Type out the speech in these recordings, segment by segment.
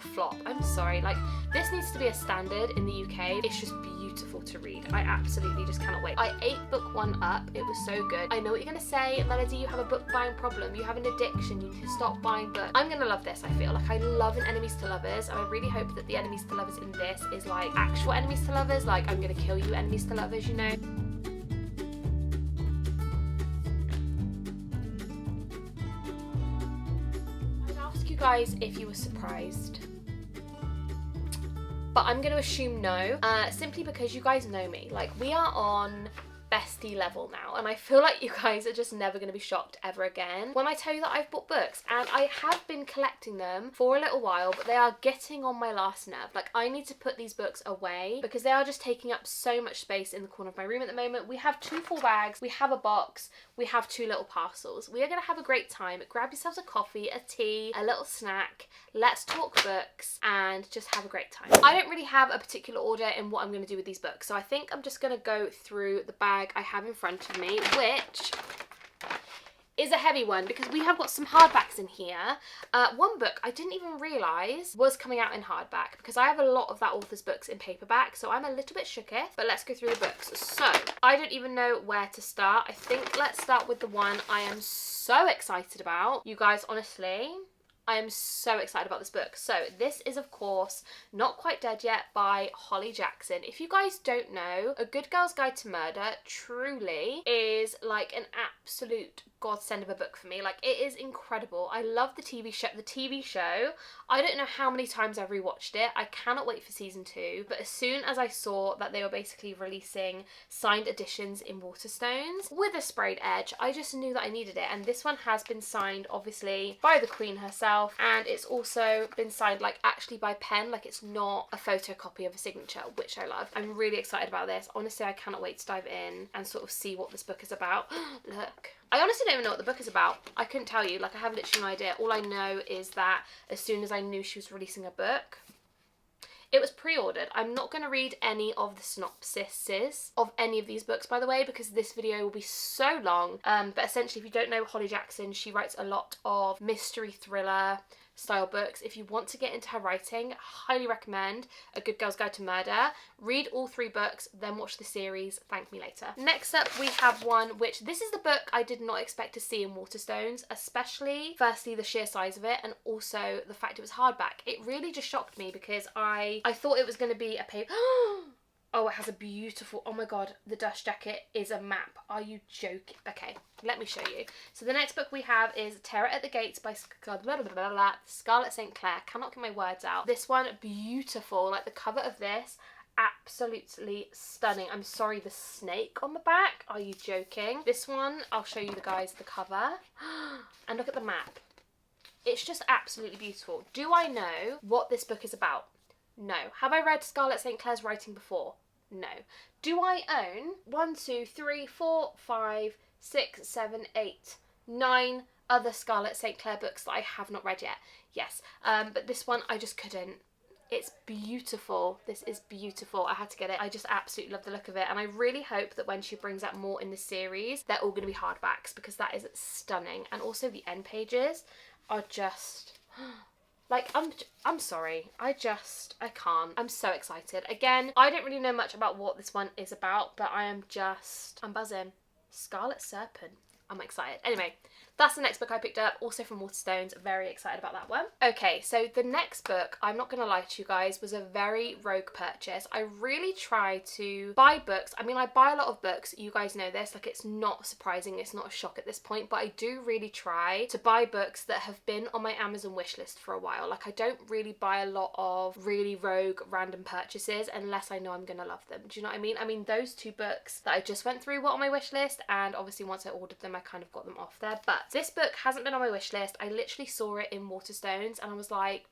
flop. I'm sorry, like, this needs to be a standard in the UK. It's just beautiful to read. I absolutely just cannot wait. I ate book 1 up. It was so good. I know what you're gonna say, Melody, you have a book buying problem, you have an addiction, you need to stop buying books. I'm gonna love this. I feel like I love an enemies to lovers, and I really hope that the enemies to lovers in this is like actual enemies to lovers, like I'm gonna kill you enemies to lovers, you know. Guys, if you were surprised, but I'm going to assume no, simply because you guys know me. Like, we are on bestie level now, and I feel like you guys are just never going to be shocked ever again when I tell you that I've bought books, and I have been collecting them for a little while, but they are getting on my last nerve. Like, I need to put these books away because they are just taking up so much space in the corner of my room at the moment. We have 2 full bags, we have a box, we have 2 little parcels. We are going to have a great time. Grab yourselves a coffee, a tea, a little snack, let's talk books and just have a great time. I don't really have a particular order in what I'm going to do with these books, so I think I'm just going to go through the bag I have in front of me, which is a heavy one because we have got some hardbacks in here. One book I didn't even realise was coming out in hardback because I have a lot of that author's books in paperback, so I'm a little bit shooketh, but let's go through the books. So I don't even know where to start. I think let's start with the one I am so excited about. You guys, honestly, I am so excited about this book. So this is, of course, Not Quite Dead Yet by Holly Jackson. If you guys don't know, A Good Girl's Guide to Murder truly is like an absolute godsend of a book for me. Like, it is incredible. I love the TV show. I don't know how many times I've rewatched it. I cannot wait for season 2. But as soon as I saw that they were basically releasing signed editions in Waterstones with a sprayed edge, I just knew that I needed it. And this one has been signed, obviously, by the Queen herself, and it's also been signed like actually by pen. Like, it's not a photocopy of a signature, which I love. I'm really excited about this. Honestly, I cannot wait to dive in and sort of see what this book is about. Look. I honestly don't even know what the book is about. I couldn't tell you. Like, I have literally no idea. All I know is that as soon as I knew she was releasing a book, it was pre-ordered. I'm not going to read any of the synopsises of any of these books, by the way, because this video will be so long. But essentially, if you don't know Holly Jackson, she writes a lot of mystery thriller style books. If you want to get into her writing, highly recommend A Good Girl's Guide to Murder. Read all 3 books, then watch the series. Thank me later. Next up, we have one which, this is the book I did not expect to see in Waterstones, especially firstly the sheer size of it and also the fact it was hardback. It really just shocked me because I thought it was going to be a paper. Oh, it has a beautiful, oh my god, the dust jacket is a map. Are you joking? Okay, let me show you. So the next book we have is Terror at the Gates by Scarlett St. Clair. Cannot get my words out. This one, beautiful. Like, the cover of this, absolutely stunning. I'm sorry, the snake on the back. Are you joking? This one, I'll show you guys the cover. And look at the map. It's just absolutely beautiful. Do I know what this book is about? No. Have I read Scarlett St. Clair's writing before? No. Do I own 1, 2, 3, 4, 5, 6, 7, 8, 9 other Scarlett St. Clair books that I have not read yet? Yes. But this one I just couldn't. It's beautiful. This is beautiful. I had to get it. I just absolutely love the look of it, and I really hope that when she brings out more in the series, they're all going to be hardbacks because that is stunning. And also the end pages are just... Like, I'm sorry. I can't. I'm so excited. Again, I don't really know much about what this one is about, but I'm buzzing. Scarlet Serpent. I'm excited. Anyway, that's the next book I picked up, also from Waterstones. Very excited about that one. Okay, so the next book, I'm not going to lie to you guys, was a very rogue purchase. I really try to buy books. I mean, I buy a lot of books. You guys know this. Like, it's not surprising. It's not a shock at this point, but I do really try to buy books that have been on my Amazon wishlist for a while. Like, I don't really buy a lot of really rogue random purchases unless I know I'm going to love them. Do you know what I mean? I mean, those 2 books that I just went through were on my wishlist, and obviously once I ordered them, I kind of got them off there. But this book hasn't been on my wish list. I literally saw it in Waterstones and I was like,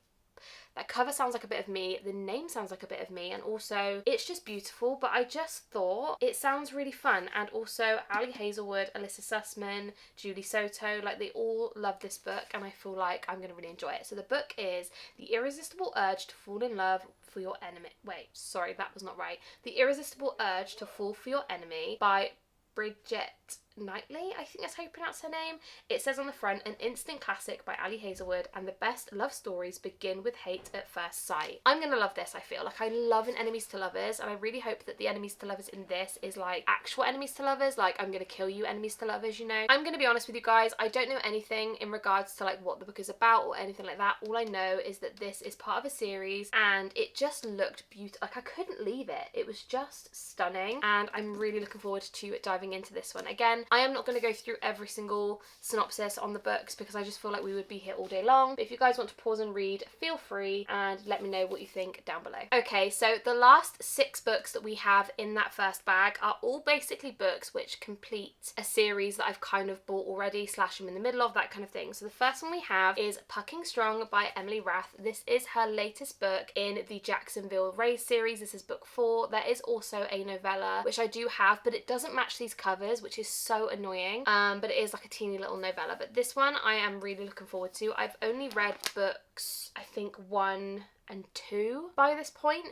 that cover sounds like a bit of me, the name sounds like a bit of me, and also it's just beautiful. But I just thought it sounds really fun. And also Ali Hazelwood, Alyssa Sussman, Julie Soto, like, they all love this book, and I feel like I'm going to really enjoy it. So the book is The Irresistible Urge to Fall in Love for Your Enemy. Wait, sorry, that was not right. The Irresistible Urge to Fall for Your Enemy by Bridget Knightley, I think that's how you pronounce her name. It says on the front, an instant classic by Ali Hazelwood, and the best love stories begin with hate at first sight. I'm gonna love this, I feel. Like, I love an enemies to lovers, and I really hope that the enemies to lovers in this is like actual enemies to lovers, like I'm gonna kill you enemies to lovers, you know. I'm gonna be honest with you guys, I don't know anything in regards to like what the book is about or anything like that. All I know is that this is part of a series, and it just looked beautiful. Like, I couldn't leave it. It was just stunning, and I'm really looking forward to diving into this one. Again, I am not going to go through every single synopsis on the books because I just feel like we would be here all day long. But if you guys want to pause and read, feel free, and let me know what you think down below. Okay, so the last 6 books that we have in that first bag are all basically books which complete a series that I've kind of bought already, / I'm in the middle of, that kind of thing. So the first one we have is Pucking Strong by Emily Rath. This is her latest book in the Jacksonville Rays series. This is book 4. There is also a novella, which I do have, but it doesn't match these covers, which is so annoying. But it is like a teeny little novella. But this one I am really looking forward to. I've only read books, I think 1 and 2 by this point,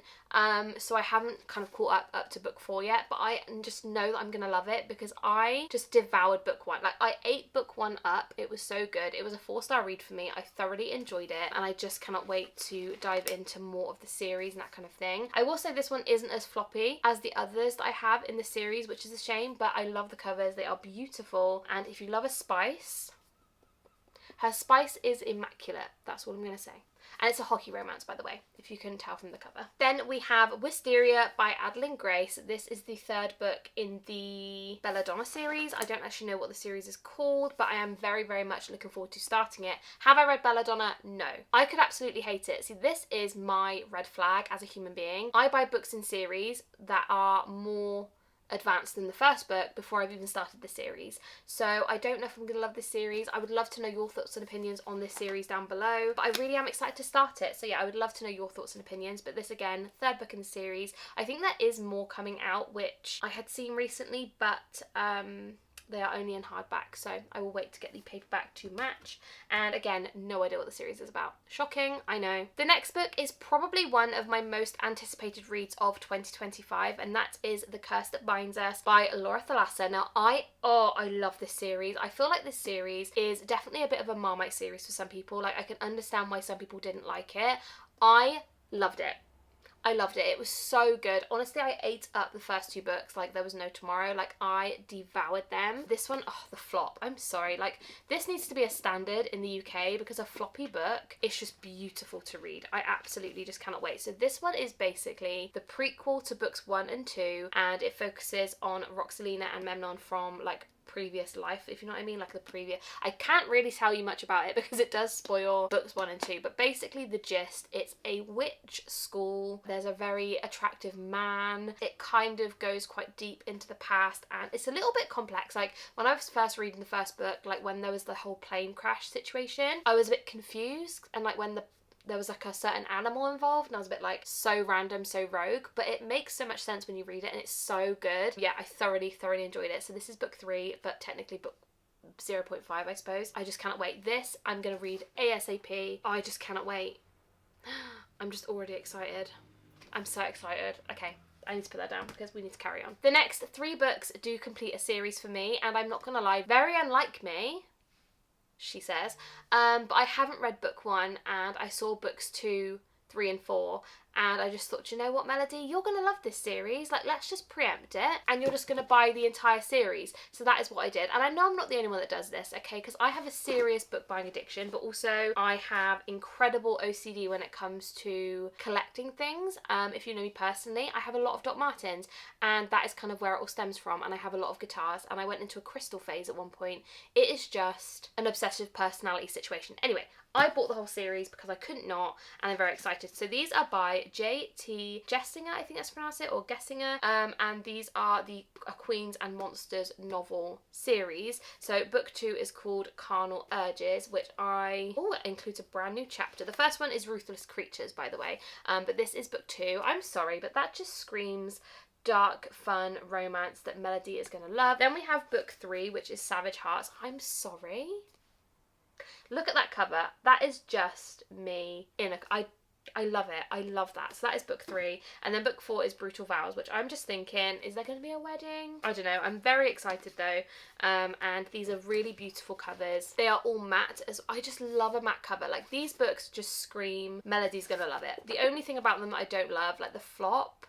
so I haven't kind of caught up to book 4 yet, but I just know that I'm gonna love it because I just devoured book 1. Like, I ate book 1 up. It was so good. It was a 4-star read for me. I thoroughly enjoyed it, and I just cannot wait to dive into more of the series and that kind of thing. I will say this one isn't as floppy as the others that I have in the series, which is a shame, but I love the covers. They are beautiful, and if you love a spice, her spice is immaculate. That's what I'm gonna say. And it's a hockey romance, by the way, if you couldn't tell from the cover. Then we have Wisteria by Adeline Grace. This is the 3rd book in the Belladonna series. I don't actually know what the series is called, but I am very, very much looking forward to starting it. Have I read Belladonna? No. I could absolutely hate it. See, this is my red flag as a human being. I buy books in series that are more advanced than the first book before I've even started the series. So I don't know if I'm going to love this series. I would love to know your thoughts and opinions on this series down below, but I really am excited to start it. So yeah, I would love to know your thoughts and opinions. But this, again, 3rd book in the series. I think there is more coming out, which I had seen recently, but they are only in hardback, so I will wait to get the paperback to match. And again, no idea what the series is about. Shocking, I know. The next book is probably one of my most anticipated reads of 2025, and that is The Curse That Binds Us by Laura Thalassa. Now, I love this series. I feel like this series is definitely a bit of a Marmite series for some people. Like, I can understand why some people didn't like it. I loved it. I loved it. It was so good. Honestly, I ate up the first 2 books like there was no tomorrow. Like, I devoured them. This one, oh, the flop. I'm sorry. Like, this needs to be a standard in the UK because a floppy book is just beautiful to read. I absolutely just cannot wait. So this one is basically the prequel to books 1 and 2, and it focuses on Roxalina and Memnon from, like, previous life, if you know what I mean, like the previous. I can't really tell you much about it because it does spoil books 1 and 2, but basically the gist, it's a witch school. There's a very attractive man. It kind of goes quite deep into the past, and it's a little bit complex. Like, when I was first reading the first book, like when there was the whole plane crash situation, I was a bit confused, and like when there was like a certain animal involved, and I was a bit like, so random, so rogue, but it makes so much sense when you read it, and it's so good. Yeah, I thoroughly enjoyed it. So this is book 3, but technically book 0.5, I suppose. I just cannot wait. This I'm gonna read ASAP. Oh, I just cannot wait. I'm just already excited. I'm so excited. Okay, I need to put that down because we need to carry on. The next 3 books do complete a series for me, and I'm not gonna lie, very unlike me, she says, but I haven't read book 1, and I saw books 2, 3 and 4, and I just thought, you know what, Melody, you're gonna love this series, like, let's just preempt it, and you're just gonna buy the entire series. So that is what I did, and I know I'm not the only one that does this, okay, because I have a serious book buying addiction, but also I have incredible OCD when it comes to collecting things. If you know me personally, I have a lot of Doc Martens, and that is kind of where it all stems from, and I have a lot of guitars, and I went into a crystal phase at one point. It is just an obsessive personality situation. Anyway, I bought the whole series because I couldn't not, and I'm very excited. So these are by J.T. Gessinger, I think that's pronounced it, or Gessinger, and these are the Queens and Monsters novel series. So book 2 is called Carnal Urges, which it includes a brand new chapter. The first one is Ruthless Creatures, by the way, but this is book 2. I'm sorry, but that just screams dark, fun romance that Melody is going to love. Then we have book 3, which is Savage Hearts. I'm sorry. Look at that cover. That is just me in a... I love it. I love that. So that is book 3. And then book 4 is Brutal Vows, which I'm just thinking, is there going to be a wedding? I don't know. I'm very excited though. And these are really beautiful covers. They are all matte. I just love a matte cover. Like, these books just scream, Melody's going to love it. The only thing about them that I don't love, like the flop,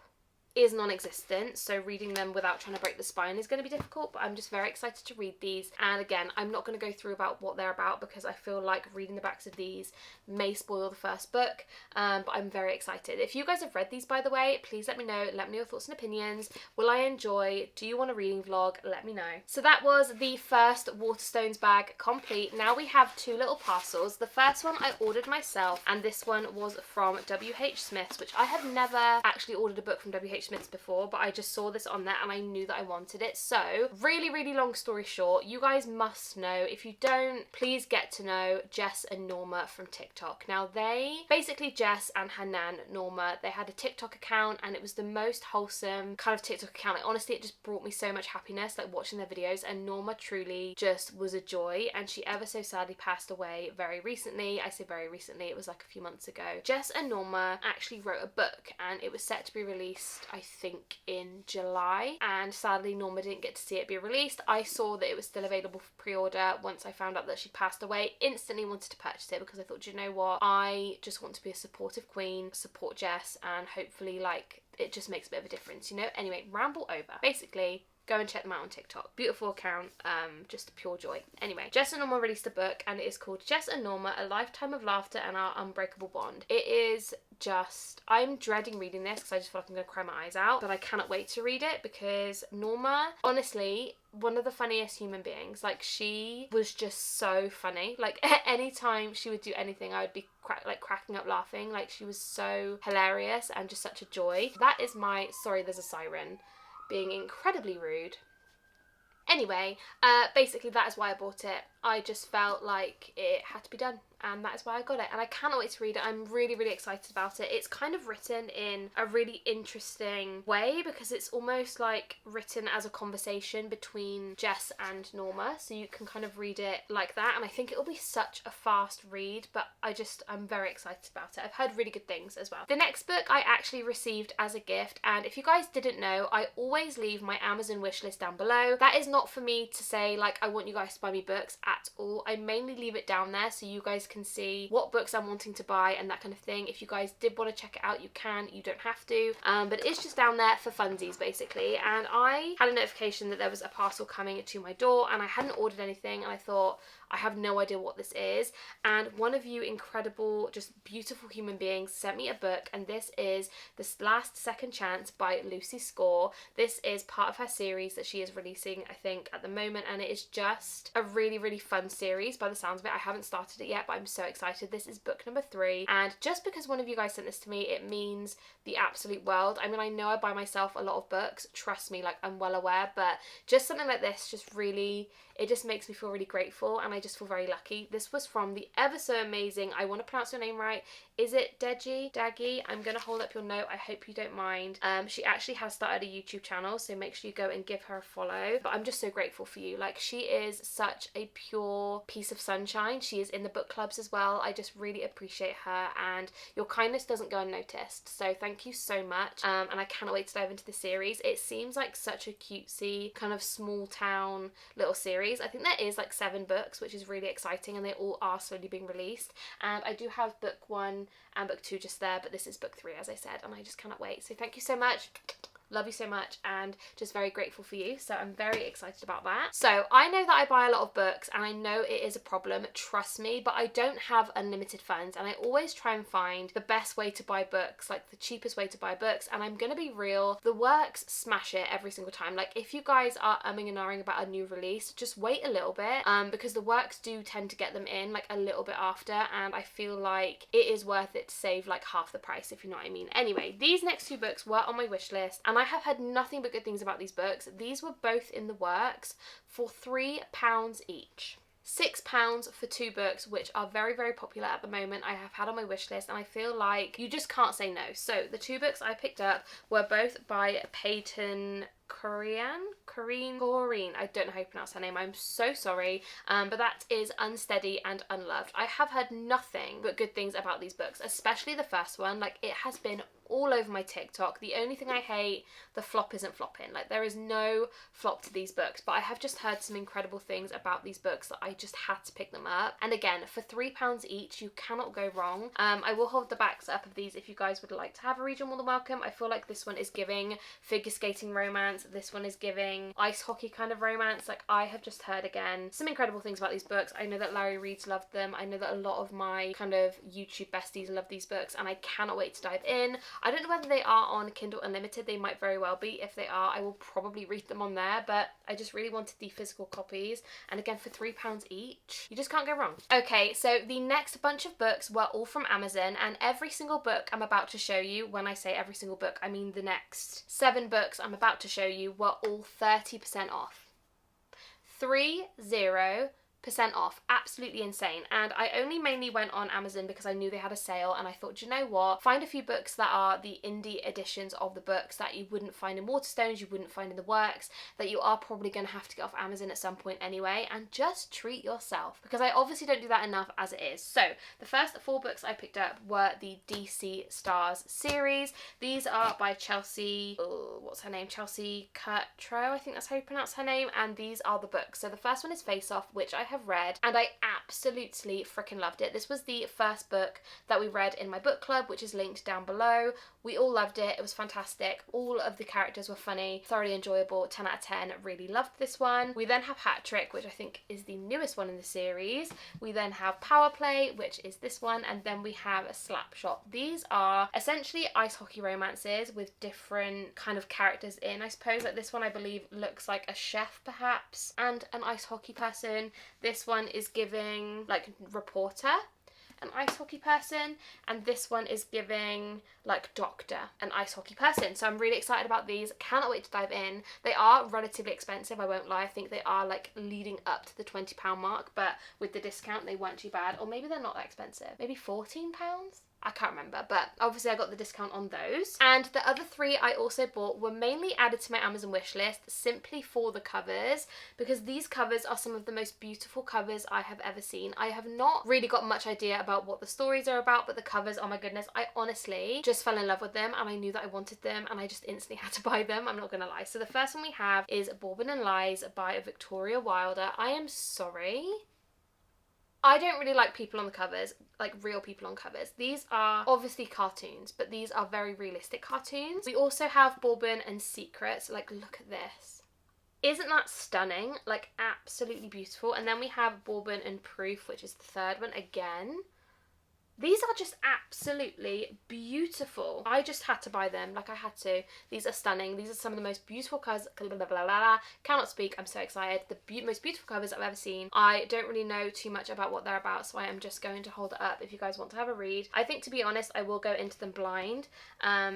is non-existent, so reading them without trying to break the spine is going to be difficult, but I'm just very excited to read these. And again, I'm not going to go through about what they're about because I feel like reading the backs of these may spoil the first book, but I'm very excited. If you guys have read these, by the way, please let me know your thoughts and opinions. Will I enjoy? Do you want a reading vlog? Let me know. So that was the first Waterstones bag complete. Now we have 2 little parcels. The first one I ordered myself, and this one was from WH Smith's, which I have never actually ordered a book from WH Smith's before, but I just saw this on there and I knew that I wanted it. So really long story short, you guys must know, if you don't, please get to know Jess and Norma from TikTok. Now Jess and her nan Norma, they had a TikTok account and it was the most wholesome kind of TikTok account. Like, honestly, it just brought me so much happiness, like watching their videos, and Norma truly just was a joy, and she ever so sadly passed away very recently. I say very recently, it was like a few months ago. Jess and Norma actually wrote a book and it was set to be released, I think, in July, and sadly Norma didn't get to see it be released. I saw that it was still available for pre-order. Once I found out that she passed away, instantly wanted to purchase it because I thought, you know what, I just want to be a supportive queen, support Jess, and hopefully like it just makes a bit of a difference, you know. Anyway, ramble over. Basically, go and check them out on TikTok. Beautiful account, just pure joy. Anyway, Jess and Norma released a book and it is called Jess and Norma, A Lifetime of Laughter and Our Unbreakable Bond. It is just, I'm dreading reading this because I just feel like I'm going to cry my eyes out, but I cannot wait to read it because Norma, honestly, one of the funniest human beings. Like, she was just so funny. Like, any time she would do anything, I would be cracking up laughing. Like, she was so hilarious and just such a joy. That is my, sorry, there's a siren being incredibly rude. Anyway, basically that is why I bought it. I just felt like it had to be done, and that is why I got it, and I cannot wait to read it. I'm really excited about it. It's kind of written in a really interesting way because it's almost like written as a conversation between Jess and Norma, so you can kind of read it like that, and I think it'll be such a fast read, but I'm very excited about it. I've heard really good things as well. The next book I actually received as a gift, and if you guys didn't know, I always leave my Amazon wishlist down below. That is not for me to say like I want you guys to buy me books at all. I mainly leave it down there so you guys can see what books I'm wanting to buy and that kind of thing. If you guys did want to check it out, you can, you don't have to, but it's just down there for funsies basically. And I had a notification that there was a parcel coming to my door and I hadn't ordered anything, and I thought, I have no idea what this is, and one of you incredible, just beautiful human beings sent me a book, and this is The Last Second Chance by Lucy Score. This is part of her series that she is releasing, I think, at the moment, and it is just a really fun series by the sounds of it. I haven't started it yet, but I'm so excited. This is book number 3, and just because one of you guys sent this to me, it means the absolute world. I mean, I know I buy myself a lot of books, trust me, like, I'm well aware, but just something like this just really, it just makes me feel really grateful, and I just feel very lucky. This was from the ever so amazing, I want to pronounce your name right, is it Daggy? I'm going to hold up your note, I hope you don't mind. She actually has started a YouTube channel, so make sure you go and give her a follow. But I'm just so grateful for you. Like, she is such a pure piece of sunshine. She is in the book clubs as well. I just really appreciate her, and your kindness doesn't go unnoticed. So thank you so much, and I cannot wait to dive into the series. It seems like such a cutesy, kind of small town little series. I think there is like 7 books, which is really exciting, and they all are slowly being released. And I do have book 1 and book 2 just there, but this is book 3, as I said, and I just cannot wait. So thank you so much. Love you so much, and just very grateful for you, so I'm very excited about that. So I know that I buy a lot of books, and I know it is a problem, trust me, but I don't have unlimited funds, and I always try and find the best way to buy books, like the cheapest way to buy books. And I'm gonna be real, the works smash it every single time. Like, if you guys are umming and ahhing about a new release, just wait a little bit, because the works do tend to get them in like a little bit after, and I feel like it is worth it to save like half the price, if you know what I mean. Anyway, these next 2 books were on my wish list, and I have heard nothing but good things about these books. These were both in the works for £3 each. £6 for 2 books, which are very popular at the moment. I have had on my wish list, and I feel like you just can't say no. So the 2 books I picked up were both by Peyton Corrine, I don't know how you pronounce her name, I'm so sorry, but that is Unsteady and Unloved. I have heard nothing but good things about these books, especially the first one. Like, it has been all over my TikTok. The only thing I hate, the flop isn't flopping. Like, there is no flop to these books, but I have just heard some incredible things about these books that I just had to pick them up. And again, for £3 each, you cannot go wrong. I will hold the backs up of these if you guys would like to have a read. You're more than welcome. I feel like this one is giving figure skating romance. This one is giving ice hockey kind of romance. Like, I have just heard, again, some incredible things about these books. I know that Larry Reed's loved them. I know that a lot of my kind of YouTube besties love these books, and I cannot wait to dive in. I don't know whether they are on Kindle Unlimited. They might very well be. If they are, I will probably read them on there, but I just really wanted the physical copies. And again, for £3 each, you just can't go wrong. Okay, so the next bunch of books were all from Amazon, and every single book I'm about to show you, when I say every single book, I mean the next 7 books I'm about to show you, were all 30% off. 30% off. Absolutely insane. And I only mainly went on Amazon because I knew they had a sale, and I thought, do you know what, find a few books that are the indie editions of the books that you wouldn't find in Waterstones, you wouldn't find in the works, that you are probably going to have to get off Amazon at some point anyway, and just treat yourself, because I obviously don't do that enough as it is. So the first 4 books I picked up were the DC Stars series. These are by Chelsea, what's her name, Chelsea Curtrow, I think that's how you pronounce her name, and these are the books. So the first one is Face Off, which I have read, and I absolutely freaking loved it. This was the first book that we read in my book club, which is linked down below. We all loved it. It was fantastic. All of the characters were funny, thoroughly enjoyable, 10 out of 10. Really loved this one. We then have Hat Trick, which I think is the newest one in the series. We then have Power Play, which is this one, and then we have a Slapshot. These are essentially ice hockey romances with different kind of characters in, I suppose. Like, this one I believe looks like a chef perhaps, and an ice hockey person. This one is giving like reporter, an ice hockey person, and this one is giving like doctor, an ice hockey person. So I'm really excited about these. Cannot wait to dive in. They are relatively expensive, I won't lie. I think they are like leading up to the £20 mark, but with the discount they weren't too bad. Or maybe they're not that expensive, maybe £14. I can't remember, but obviously I got the discount on those. And the other 3 I also bought were mainly added to my Amazon wishlist simply for the covers, because these covers are some of the most beautiful covers I have ever seen. I have not really got much idea about what the stories are about, but the covers, oh my goodness, I honestly just fell in love with them, and I knew that I wanted them, and I just instantly had to buy them, I'm not gonna lie. So the first one we have is Bourbon and Lies by Victoria Wilder. I am sorry, I don't really like people on the covers, like real people on covers. These are obviously cartoons, but these are very realistic cartoons. We also have Bourbon and Secrets. Like, look at this. Isn't that stunning? Like, absolutely beautiful. And then we have Bourbon and Proof, which is the third one again. These are just absolutely beautiful. I just had to buy them, like I had to. These are stunning. These are some of the most beautiful covers, cannot speak, I'm so excited. The most beautiful covers I've ever seen. I don't really know too much about what they're about, so I am just going to hold it up if you guys want to have a read. I think, to be honest, I will go into them blind,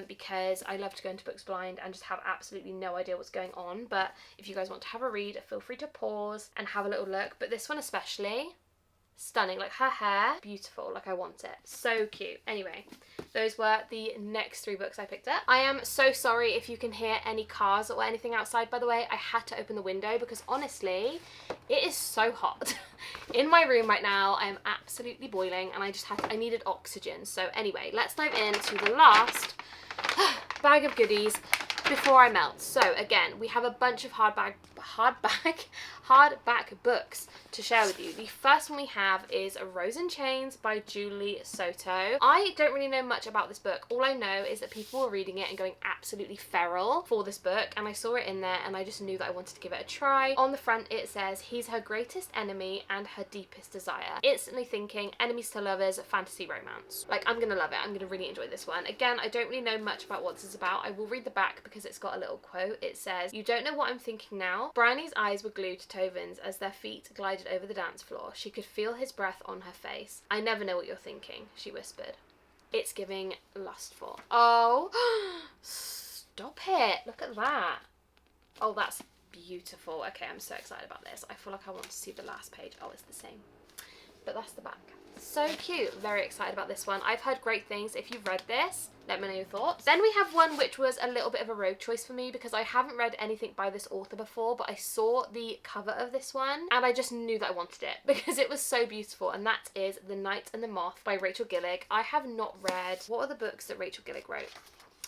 because I love to go into books blind and just have absolutely no idea what's going on. But if you guys want to have a read, feel free to pause and have a little look. But this one especially, stunning. Like, her hair, beautiful. Like, I want it. So cute. Anyway, those were the next 3 books I picked up. I am so sorry if you can hear any cars or anything outside, by the way. I had to open the window because honestly, it is so hot. In my room right now, I am absolutely boiling, and I needed oxygen. So anyway, let's dive into the last bag of goodies before I melt. So again, we have a bunch of hardback books to share with you. The first one we have is Rose and Chains by Julie Soto. I don't really know much about this book. All I know is that people were reading it and going absolutely feral for this book, and I saw it in there and I just knew that I wanted to give it a try. On the front it says, he's her greatest enemy and her deepest desire. Instantly thinking enemies to lovers, fantasy romance. Like, I'm gonna love it. I'm gonna really enjoy this one. Again, I don't really know much about what this is about. I will read the back because it's got a little quote. It says, "You don't know what I'm thinking now." Bryony's eyes were glued to Tobin's as their feet glided over the dance floor. She could feel his breath on her face. "I never know what you're thinking," she whispered. It's giving lustful. Oh, stop it. Look at that. Oh, that's beautiful. Okay, I'm so excited about this. I feel like I want to see the last page. Oh, it's the same. But that's the back. So cute. Very excited about this one. I've heard great things. If you've read this, let me know your thoughts. Then we have one which was a little bit of a rogue choice for me because I haven't read anything by this author before, but I saw the cover of this one and I just knew that I wanted it because it was so beautiful, and that is The Night and the Moth by Rachel Gillig. I have not read... What are the books that Rachel Gillig wrote?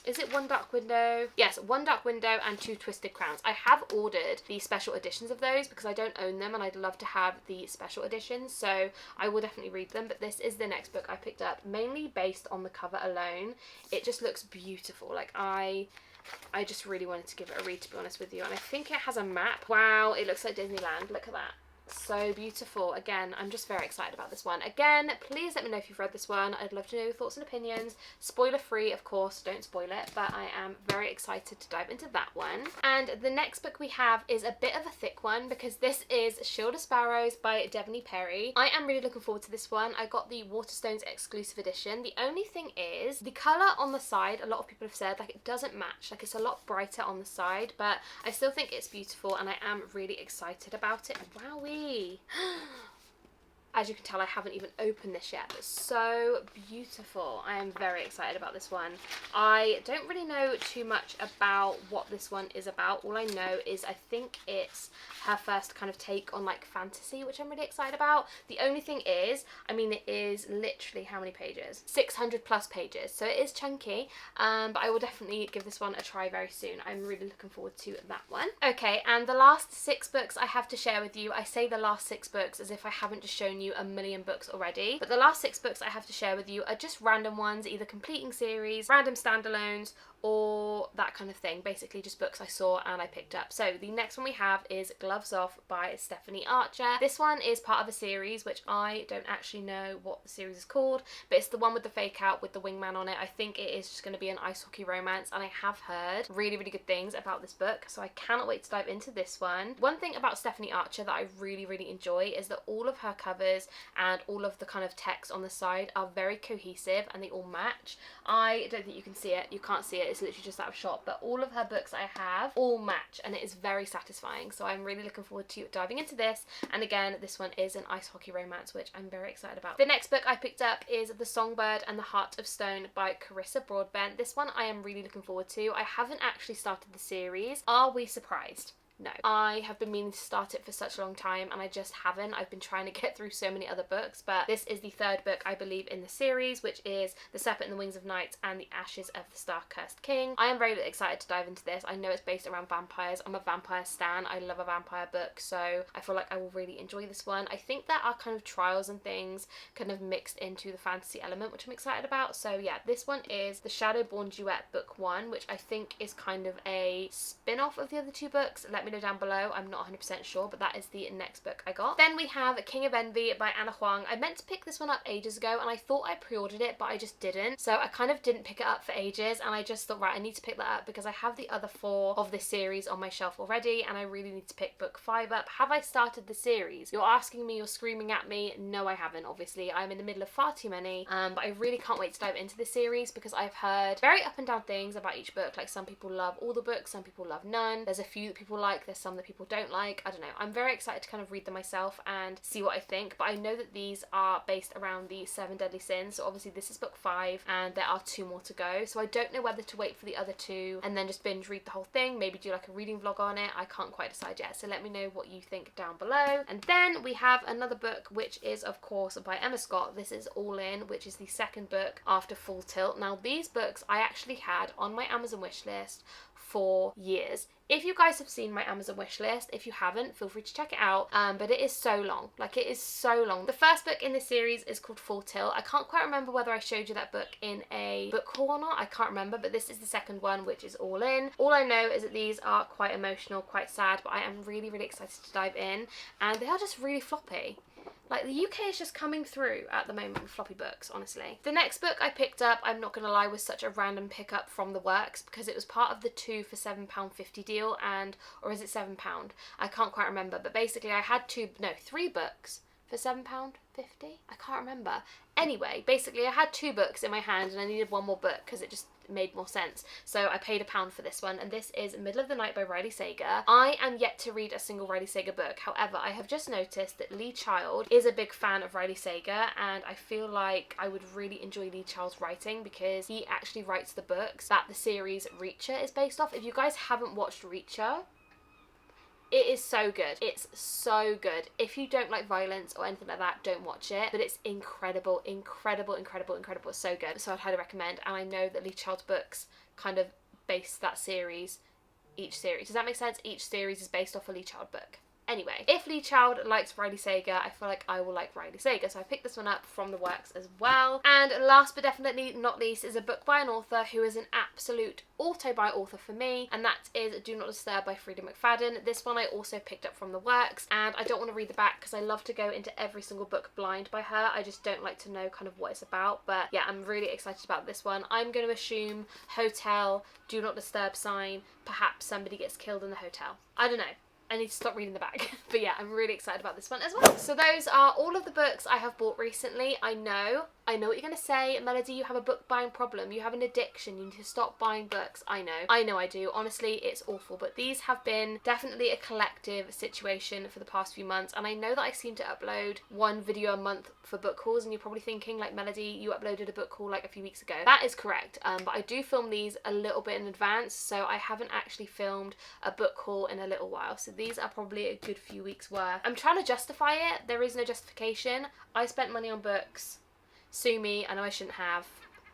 Is it One Dark Window? Yes, One Dark Window and Two Twisted Crowns. I have ordered the special editions of those because I don't own them and I'd love to have the special editions, so I will definitely read them. But this is the next book I picked up, mainly based on the cover alone. It just looks beautiful. Like, I just really wanted to give it a read, to be honest with you. And I think it has a map. Wow, it looks like Disneyland. Look at that. So beautiful. Again, I'm just very excited about this one. Again, please let me know if you've read this one. I'd love to know your thoughts and opinions. Spoiler free, of course, don't spoil it, but I am very excited to dive into that one. And the next book we have is a bit of a thick one because this is Shield of Sparrows by Devoney Perry. I am really looking forward to this one. I got the Waterstones exclusive edition. The only thing is the colour on the side, a lot of people have said, like, it doesn't match. Like, it's a lot brighter on the side, but I still think it's beautiful and I am really excited about it. Wowee. As you can tell, I haven't even opened this yet, but so beautiful. I am very excited about this one. I don't really know too much about what this one is about. All I know is I think it's her first kind of take on like fantasy, which I'm really excited about. The only thing is, I mean, it is literally how many pages? 600 plus pages, so it is chunky, but I will definitely give this one a try very soon. I'm really looking forward to that one. Okay, and the last 6 books I have to share with you. I say the last 6 books as if I haven't just shown you a million books already, but the last 6 books I have to share with you are just random ones, either completing series, random standalones, or that kind of thing. Basically just books I saw and I picked up. So the next one we have is Gloves Off by Stephanie Archer. This one is part of a series which I don't actually know what the series is called, but it's the one with the fake out with the wingman on it. I think it is just going to be an ice hockey romance, and I have heard really, really good things about this book, so I cannot wait to dive into this one. One thing about Stephanie Archer that I really, really enjoy is that all of her covers and all of the kind of text on the side are very cohesive and they all match. I don't think you can see it. You can't see it. It's literally just out of shot, but all of her books I have all match and it is very satisfying, so I'm really looking forward to diving into this. And again, this one is an ice hockey romance, which I'm very excited about. The next book I picked up is The Songbird and the Heart of Stone by Carissa Broadbent. This one I am really looking forward to. I haven't actually started the series. Are we surprised? No. I have been meaning to start it for such a long time and I just haven't. I've been trying to get through so many other books, but this is the 3rd book I believe in the series, which is The Serpent and the Wings of Night and the Ashes of the Star-Cursed King. I am very excited to dive into this. I know it's based around vampires. I'm a vampire stan. I love a vampire book, so I feel like I will really enjoy this one. I think there are kind of trials and things kind of mixed into the fantasy element, which I'm excited about. So yeah, this one is The Shadowborn Duet Book 1, which I think is kind of a spin-off of the other 2 books. Let me know down below. I'm not 100% sure, but that is the next book I got. Then we have King of Envy by Anna Huang. I meant to pick this one up ages ago and I thought I pre-ordered it, but I just didn't. So I kind of didn't pick it up for ages and I just thought, right, I need to pick that up because I have the other 4 of this series on my shelf already and I really need to pick book 5 up. Have I started the series? You're asking me, you're screaming at me. No, I haven't, obviously. I'm in the middle of far too many, but I really can't wait to dive into this series because I've heard very up and down things about each book. Like, some people love all the books, some people love none. There's a few that people like, there's some that people don't like. I don't know. I'm very excited to kind of read them myself and see what I think, but I know that these are based around the 7 Deadly Sins, so obviously this is book 5 and there are 2 more to go, so I don't know whether to wait for the other 2 and then just binge read the whole thing, maybe do like a reading vlog on it. I can't quite decide yet, so let me know what you think down below. And then we have another book which is of course by Emma Scott. This is All In, which is the 2nd book after Full Tilt. Now these books I actually had on my Amazon wishlist for years. If you guys have seen my Amazon wishlist, if you haven't, feel free to check it out, but it is so long. Like, it is so long. The first book in this series is called Full Tilt. I can't quite remember whether I showed you that book in a book haul or not. I can't remember, but this is the 2nd one, which is All In. All I know is that these are quite emotional, quite sad, but I am really, really excited to dive in, and they are just really floppy. Like, the UK is just coming through at the moment with floppy books, honestly. The next book I picked up, I'm not going to lie, was such a random pickup from the works because it was part of the 2 for £7.50 deal, or is it £7? I can't quite remember, but basically I had 3 books for £7.50. I can't remember. Anyway, basically I had 2 books in my hand and I needed one more book because it just made more sense. So I paid £1 for this one, and this is Middle of the Night by Riley Sager. I am yet to read a single Riley Sager book. However, I have just noticed that Lee Child is a big fan of Riley Sager, and I feel like I would really enjoy Lee Child's writing because he actually writes the books that the series Reacher is based off. If you guys haven't watched Reacher, it is so good. It's so good. If you don't like violence or anything like that, don't watch it. But it's incredible, incredible, incredible, incredible. It's so good. So I'd highly recommend. And I know that Lee Child's books kind of base that series, each series. Does that make sense? Each series is based off a Lee Child book. Anyway, if Lee Child likes Riley Sager, I feel like I will like Riley Sager. So I picked this one up from the works as well. And last but definitely not least is a book by an author who is an absolute auto-buy author for me, and that is Do Not Disturb by Frida McFadden. This one I also picked up from the works, and I don't want to read the back because I love to go into every single book blind by her. I just don't like to know kind of what it's about, but yeah, I'm really excited about this one. I'm going to assume hotel, do not disturb sign, perhaps somebody gets killed in the hotel. I don't know. I need to stop reading the back. But yeah, I'm really excited about this one as well. So those are all of the books I have bought recently. I know what you're going to say. Melody, you have a book buying problem. You have an addiction. You need to stop buying books. I know I do. Honestly, it's awful. But these have been definitely a collective situation for the past few months. And I know that I seem to upload 1 video a month for book hauls. And you're probably thinking, like, Melody, you uploaded a book haul like a few weeks ago. That is correct. But I do film these a little bit in advance. So I haven't actually filmed a book haul in a little while. So these are probably a good few weeks worth. I'm trying to justify it. There is no justification. I spent money on books. Sue me. I know I shouldn't have.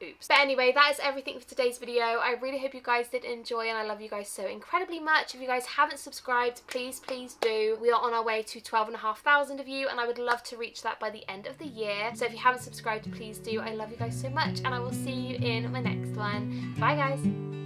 Oops. But anyway, that is everything for today's video. I really hope you guys did enjoy, and I love you guys so incredibly much. If you guys haven't subscribed, please do. We are on our way to 12,500 of you, and I would love to reach that by the end of the year. So if you haven't subscribed, please do. I love you guys so much, and I will see you in my next one. Bye guys.